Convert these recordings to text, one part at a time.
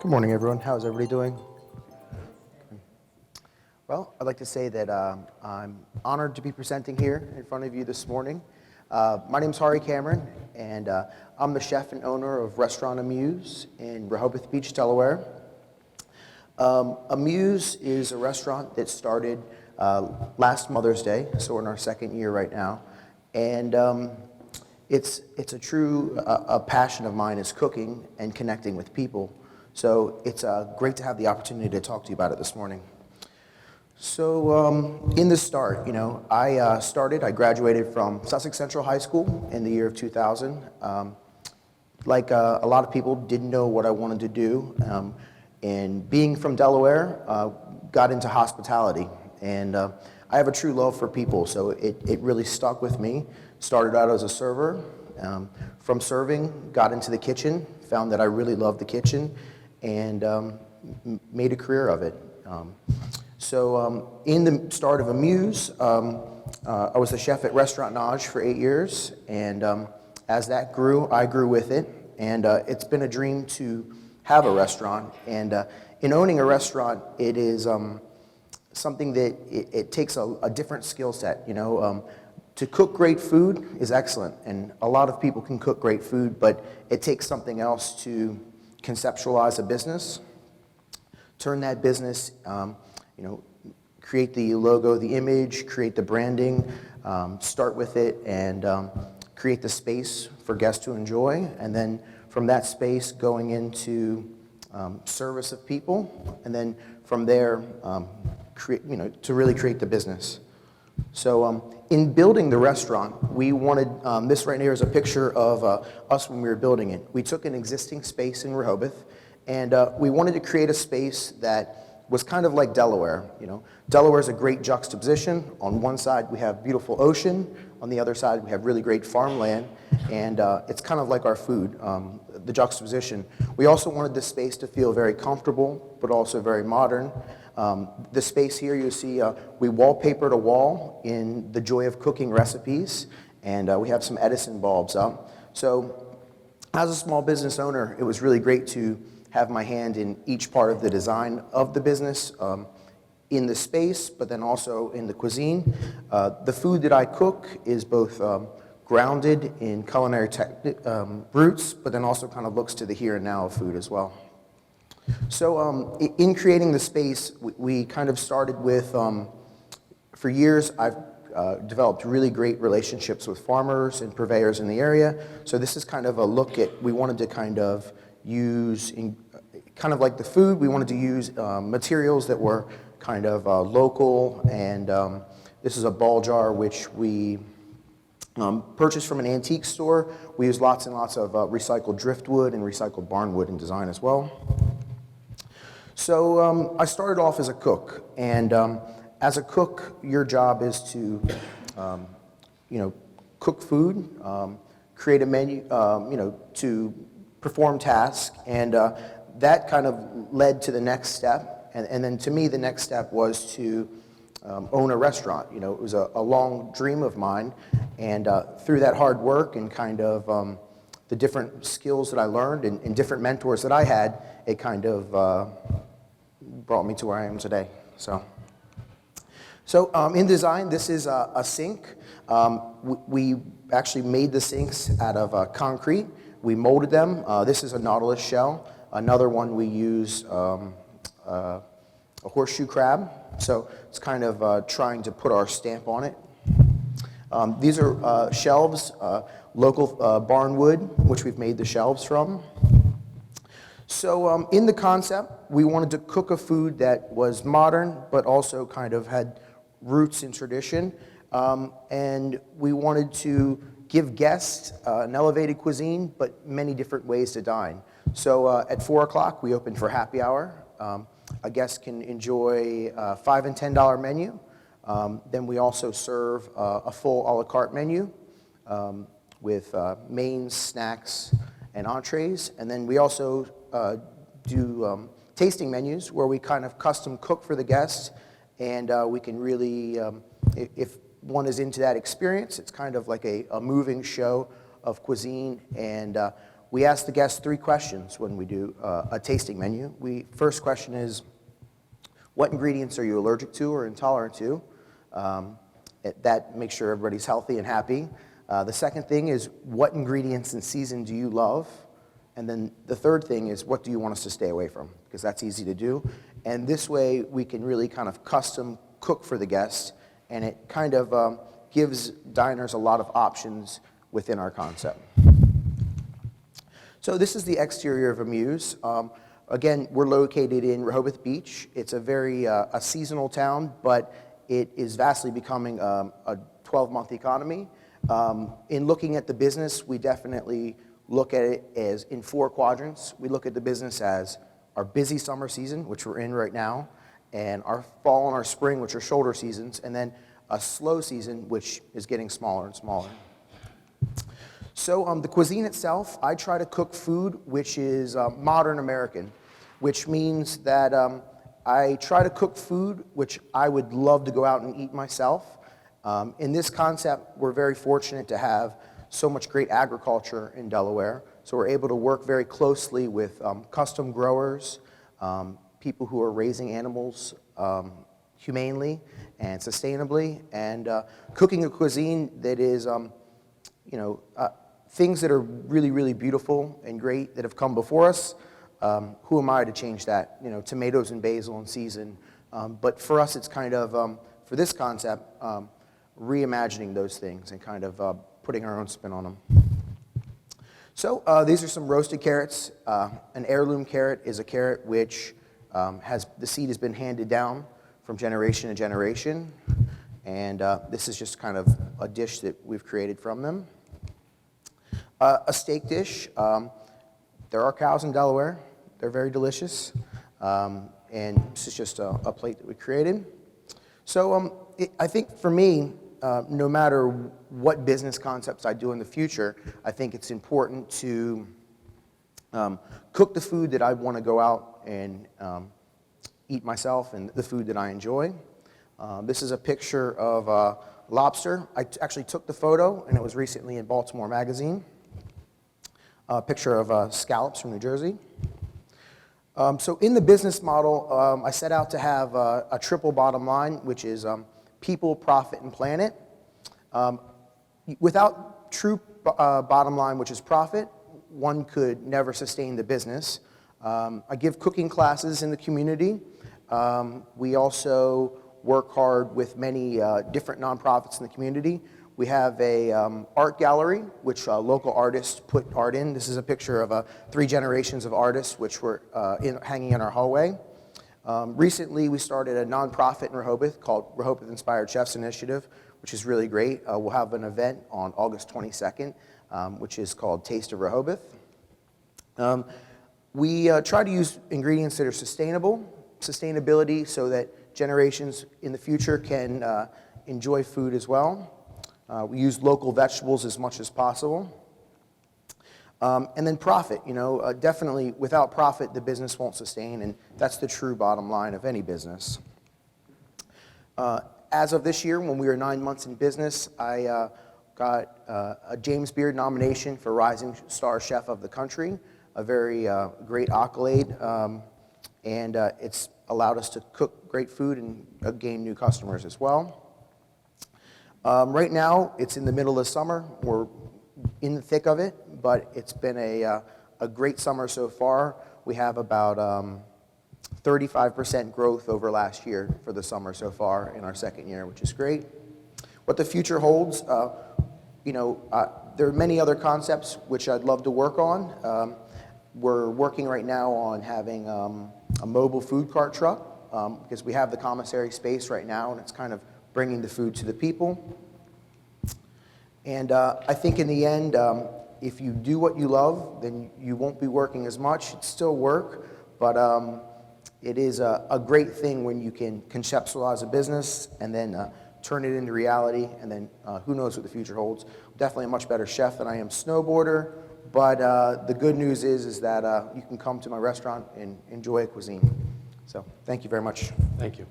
Good morning, everyone. How's everybody doing? Well, I'd like to say that I'm honored to be presenting here in front of you this morning. My name's Hari Cameron, and I'm the chef and owner of restaurant MUSE in Rehoboth Beach, Delaware. MUSE is a restaurant that started last Mother's Day, so we're in our second year right now. And it's a true passion of mine is cooking and connecting with people. So it's great to have the opportunity to talk to you about it this morning. So in the start, I graduated from Sussex Central High School in the year of 2000. Like a lot of people, didn't know what I wanted to do. And being from Delaware, got into hospitality. And I have a true love for people, so it really stuck with me. Started out as a server. From serving, got into the kitchen, found that I really loved the kitchen, and made a career of it. So in the start of MUSE, I was the chef at Restaurant Naj for 8 years, and as that grew, I grew with it, and it's been a dream to have a restaurant. And in owning a restaurant, it is something that it takes a different skill set. To cook great food is excellent, and a lot of people can cook great food, but it takes something else to conceptualize a business, turn that business, create the logo, the image, create the branding, start with it, and create the space for guests to enjoy, and then from that space going into service of people, and then from there, to really create the business. So in building the restaurant, we wanted, this right here is a picture of us when we were building it. We took an existing space in Rehoboth, and we wanted to create a space that was kind of like Delaware. Delaware is a great juxtaposition. On one side, we have beautiful ocean. On the other side, we have really great farmland, and it's kind of like our food, the juxtaposition. We also wanted the space to feel very comfortable, but also very modern. The space here, you see, we wallpapered a wall in the joy of cooking recipes, and we have some Edison bulbs up. So as a small business owner, it was really great to have my hand in each part of the design of the business, in the space, but then also in the cuisine. The food that I cook is both grounded in culinary roots, but then also kind of looks to the here and now of food as well. So in creating the space, we kind of started with, for years, I've developed really great relationships with farmers and purveyors in the area. So this is kind of a look at, we wanted to kind of use, kind of like the food, we wanted to use materials that were kind of local, and this is a ball jar which we purchased from an antique store. We use lots and lots of recycled driftwood and recycled barnwood in design as well. So I started off as a cook, and as a cook, your job is to, cook food, create a menu, to perform tasks, and that kind of led to the next step. And then to me, the next step was to own a restaurant. It was a long dream of mine, and through that hard work and kind of the different skills that I learned and different mentors that I had, it kind of brought me to where I am today. So in design, this is a sink. We actually made the sinks out of concrete. We molded them. This is a Nautilus shell. Another one we use a horseshoe crab. So it's kind of trying to put our stamp on it. These are shelves, local barnwood, which we've made the shelves from. So in the concept, we wanted to cook a food that was modern, but also kind of had roots in tradition. And we wanted to give guests an elevated cuisine, but many different ways to dine. So at 4 o'clock, we open for happy hour. A guest can enjoy a $5 and $10 menu. Then we also serve a full a la carte menu with mains, snacks, and entrees. And then we also do tasting menus where we kind of custom cook for the guests, and we can really, if one is into that experience, it's kind of like a moving show of cuisine, and we ask the guests 3 questions when we do a tasting menu. First question is, what ingredients are you allergic to or intolerant to? That makes sure everybody's healthy and happy. The second thing is, what ingredients and season do you love? And then the third thing is, what do you want us to stay away from? Because that's easy to do. And this way, we can really kind of custom cook for the guests, and it kind of gives diners a lot of options within our concept. So this is the exterior of a MUSE. Again, we're located in Rehoboth Beach. It's a very a seasonal town, but it is vastly becoming a 12-month economy. In looking at the business, we definitely look at it as in 4 quadrants. We look at the business as our busy summer season, which we're in right now, and our fall and our spring, which are shoulder seasons, and then a slow season, which is getting smaller and smaller. So the cuisine itself, I try to cook food which is modern American, which means that I try to cook food which I would love to go out and eat myself. In this concept, we're very fortunate to have so much great agriculture in Delaware, so we're able to work very closely with custom growers, people who are raising animals humanely and sustainably, and cooking a cuisine that is, things that are really, really beautiful and great that have come before us. Who am I to change that? Tomatoes and basil and season. But for us, it's kind of, for this concept, reimagining those things and kind of putting our own spin on them. So these are some roasted carrots. An heirloom carrot is a carrot which the seed has been handed down from generation to generation. And this is just kind of a dish that we've created from them. A steak dish. There are cows in Delaware. They're very delicious. And this is just a plate that we created. So I think for me, no matter what business concepts I do in the future, I think it's important to cook the food that I want to go out and eat myself and the food that I enjoy. This is a picture of lobster. I actually took the photo, and it was recently in Baltimore Magazine. A picture of scallops from New Jersey. So in the business model, I set out to have a triple bottom line, which is people, profit, and planet. Without true bottom line, which is profit, one could never sustain the business. I give cooking classes in the community. We also work hard with many different nonprofits in the community. We have a art gallery, which local artists put art in. This is a picture of 3 generations of artists, which were hanging in our hallway. Recently, we started a nonprofit in Rehoboth called Rehoboth Inspired Chefs Initiative, which is really great. We'll have an event on August 22nd, which is called Taste of Rehoboth. We try to use ingredients that are sustainability, so that generations in the future can enjoy food as well. We use local vegetables as much as possible. And then profit, definitely without profit, the business won't sustain, and that's the true bottom line of any business. As of this year, when we were 9 months in business, I got a James Beard nomination for Rising Star Chef of the Country, a very great accolade, and it's allowed us to cook great food and gain new customers as well. Right now, it's in the middle of summer. We're in the thick of it, but it's been a great summer so far. We have about 35% growth over last year for the summer so far in our second year, which is great. What the future holds, there are many other concepts which I'd love to work on. We're working right now on having a mobile food cart truck because we have the commissary space right now, and it's kind of bringing the food to the people. And I think in the end, if you do what you love, then you won't be working as much. It's still work, but it is a great thing when you can conceptualize a business and then turn it into reality, and then who knows what the future holds. I'm definitely a much better chef than I am snowboarder, but the good news is that you can come to my restaurant and enjoy a cuisine. So thank you very much. Thank you.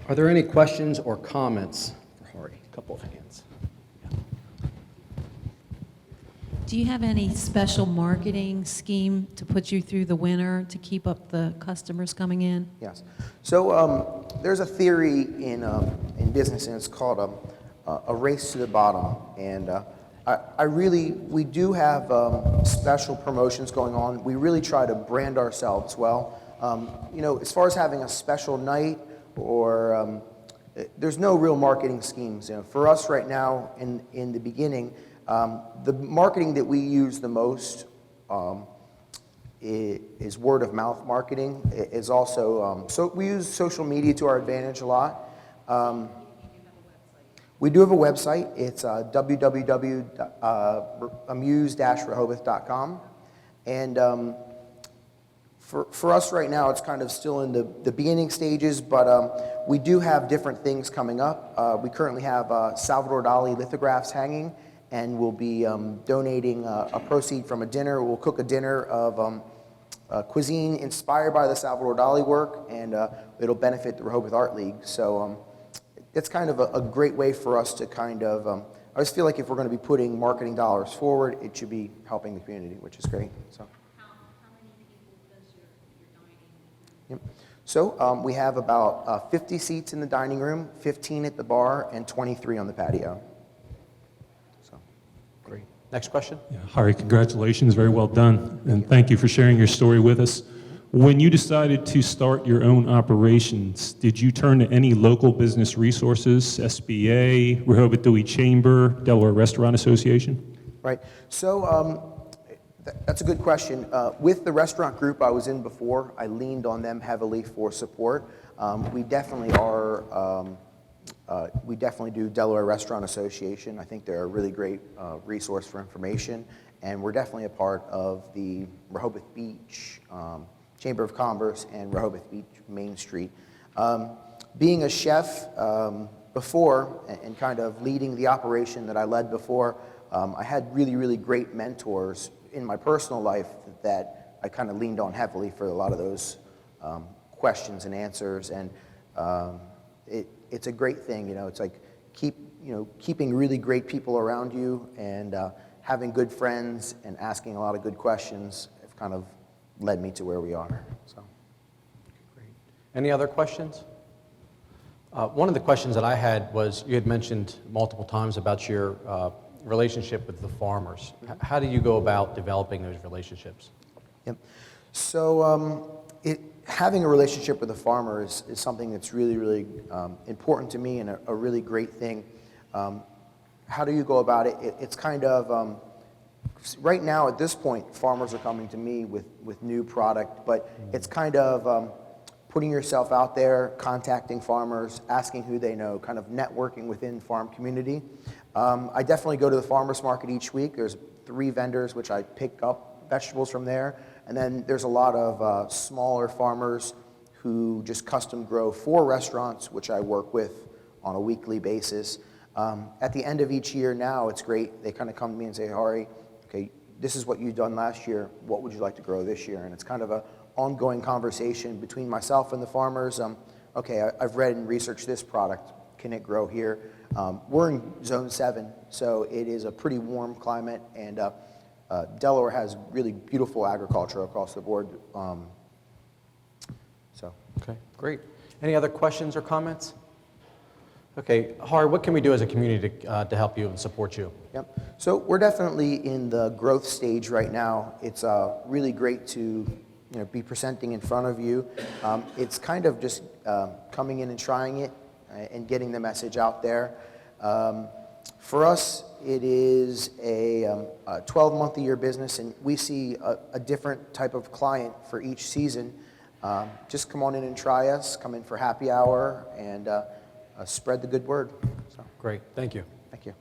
Are there any questions or comments for Hari? A couple of hands. Do you have any special marketing scheme to put you through the winter to keep up the customers coming in? Yes. So there's a theory in business, and it's called a race to the bottom. And we do have special promotions going on. We really try to brand ourselves well. As far as having a special night or there's no real marketing schemes. For us right now, in the beginning, the marketing that we use the most is word of mouth marketing. Is also so we use social media to our advantage a lot. We do have a website. It's www.muse-rehoboth.com, and for us right now, it's kind of still in the beginning stages, but we do have different things coming up. We currently have Salvador Dali lithographs hanging, and we'll be donating a proceed from a dinner. We'll cook a dinner of cuisine inspired by the Salvador Dali work, and it'll benefit the Rehoboth Art League. So it's kind of a great way for us to kind of, I just feel like if we're going to be putting marketing dollars forward, it should be helping the community, which is great. So. How many people does your dining? Yep. So we have about 50 seats in the dining room, 15 at the bar, and 23 on the patio. So. Great. Next question. Yeah, Hari, congratulations, very well done, and thank you for sharing your story with us. When you decided to start your own operations, did you turn to any local business resources, SBA, Rehoboth Dewey Chamber, Delaware Restaurant Association? Right. So that's a good question. With the restaurant group I was in before, I leaned on them heavily for support. We definitely do Delaware Restaurant Association. I think they're a really great resource for information, and we're definitely a part of the Rehoboth Beach Chamber of Commerce and Rehoboth Beach Main Street. Being a chef before and kind of leading the operation that I led before, I had really, really great mentors in my personal life that I kind of leaned on heavily for a lot of those questions and answers, and it's a great thing. It's like keeping really great people around you and having good friends and asking a lot of good questions have kind of led me to where we are. So. Great. Any other questions? One of the questions that I had was, you had mentioned multiple times about your relationship with the farmers. How do you go about developing those relationships? Yep. So having a relationship with the farmer is something that's really, really important to me and a really great thing. How do you go about it? It's kind of, right now at this point, farmers are coming to me with new product, but it's kind of putting yourself out there, contacting farmers, asking who they know, kind of networking within farm community. I definitely go to the farmers market each week. There's 3 vendors which I pick up vegetables from there, and then there's a lot of smaller farmers who just custom grow for restaurants, which I work with on a weekly basis. At the end of each year now, it's great. They kind of come to me and say, Hari, okay, this is what you've done last year. What would you like to grow this year? And it's kind of an ongoing conversation between myself and the farmers. Okay, I've read and researched this product. Can it grow here? We're in Zone 7, so it is a pretty warm climate, and Delaware has really beautiful agriculture across the board. Okay, great. Any other questions or comments? Okay, Hari, what can we do as a community to help you and support you? Yep. So we're definitely in the growth stage right now. It's really great to be presenting in front of you. It's kind of just coming in and trying it and getting the message out there. For us, it is a 12-month-a-year business, and we see a different type of client for each season. Just come on in and try us. Come in for happy hour and spread the good word. So. Great, thank you. Thank you.